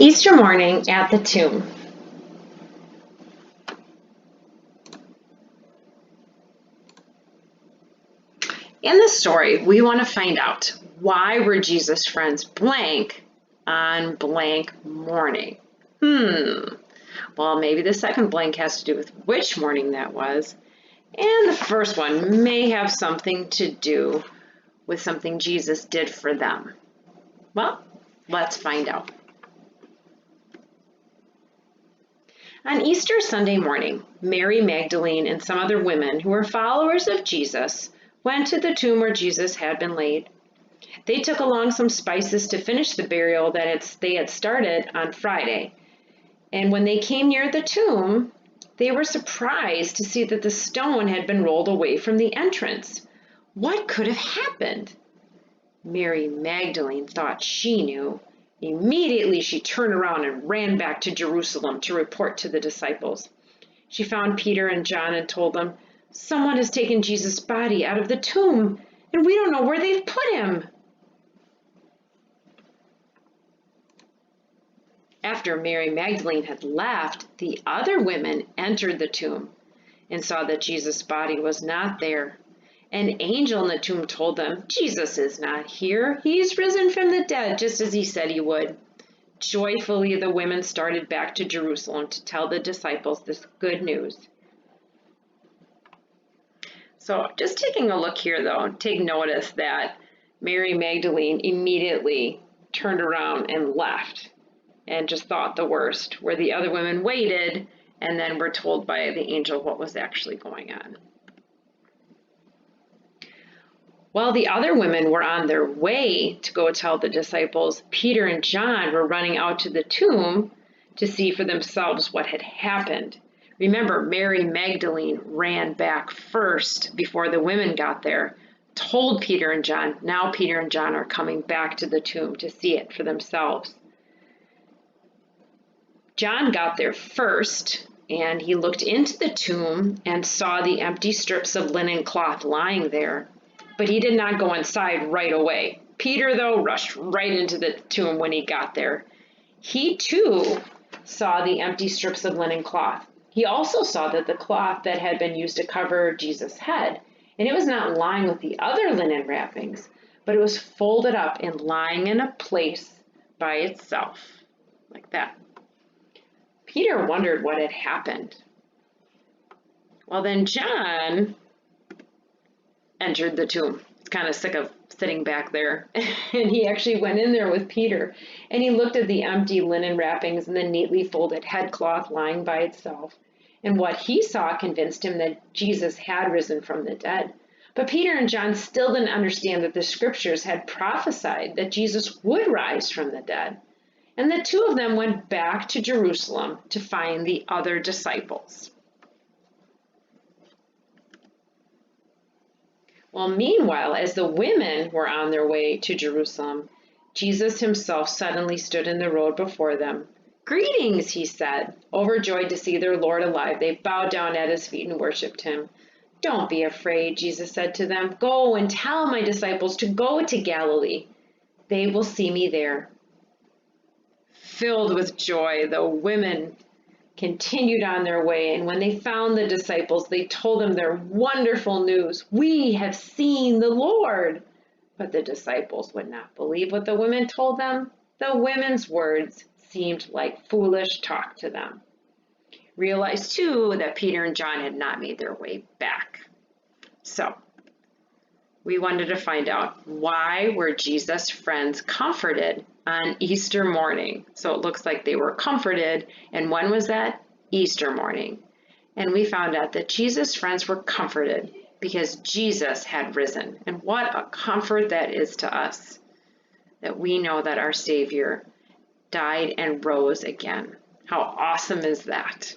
Easter morning at the tomb. In the story, we want to find out, why were Jesus' friends blank on blank morning? Well, maybe the second blank has to do with which morning that was, and the first one may have something to do with something Jesus did for them. Well, let's find out. On Easter Sunday morning, Mary Magdalene and some other women who were followers of Jesus went to the tomb where Jesus had been laid. They took along some spices to finish the burial that they had started on Friday. And when they came near the tomb, they were surprised to see that the stone had been rolled away from the entrance. What could have happened? Mary Magdalene thought she knew. Immediately she turned around and ran back to Jerusalem to report to the disciples. She found Peter and John and told them, "Someone has taken Jesus' body out of the tomb, and we don't know where they've put him." After Mary Magdalene had left, the other women entered the tomb and saw that Jesus' body was not there. An angel in the tomb told them, "Jesus is not here. He's risen from the dead, just as he said he would." Joyfully, the women started back to Jerusalem to tell the disciples this good news. So just taking a look here, though, take notice that Mary Magdalene immediately turned around and left and just thought the worst, where the other women waited and then were told by the angel what was actually going on. While the other women were on their way to go tell the disciples, Peter and John were running out to the tomb to see for themselves what had happened. Remember, Mary Magdalene ran back first before the women got there, told Peter and John. Now Peter and John are coming back to the tomb to see it for themselves. John got there first, and he looked into the tomb and saw the empty strips of linen cloth lying there. But he did not go inside right away. Peter, though, rushed right into the tomb when he got there. He, too, saw the empty strips of linen cloth. He also saw that the cloth that had been used to cover Jesus' head, and it was not lying with the other linen wrappings, but it was folded up and lying in a place by itself, like that. Peter wondered what had happened. Well, then John entered the tomb. He's kind of sick of sitting back there. And he actually went in there with Peter, and he looked at the empty linen wrappings and the neatly folded headcloth lying by itself. And what he saw convinced him that Jesus had risen from the dead. But Peter and John still didn't understand that the scriptures had prophesied that Jesus would rise from the dead. And the two of them went back to Jerusalem to find the other disciples. Well, meanwhile, as the women were on their way to Jerusalem, Jesus himself suddenly stood in the road before them. "Greetings," he said. Overjoyed to see their Lord alive, they bowed down at his feet and worshiped him. "Don't be afraid," Jesus said to them. "Go and tell my disciples to go to Galilee. They will see me there." Filled with joy, the women continued on their way, and when they found the disciples, they told them their wonderful news. "We have seen the Lord." But the disciples would not believe what the women told them. The women's words seemed like foolish talk to them. Realized, too, that Peter and John had not made their way back. So, we wanted to find out, why were Jesus' friends comforted on Easter morning? So it looks like they were comforted. And when was that? Easter morning. And we found out that Jesus' friends were comforted because Jesus had risen. And what a comfort that is to us, that we know that our Savior died and rose again. How awesome is that?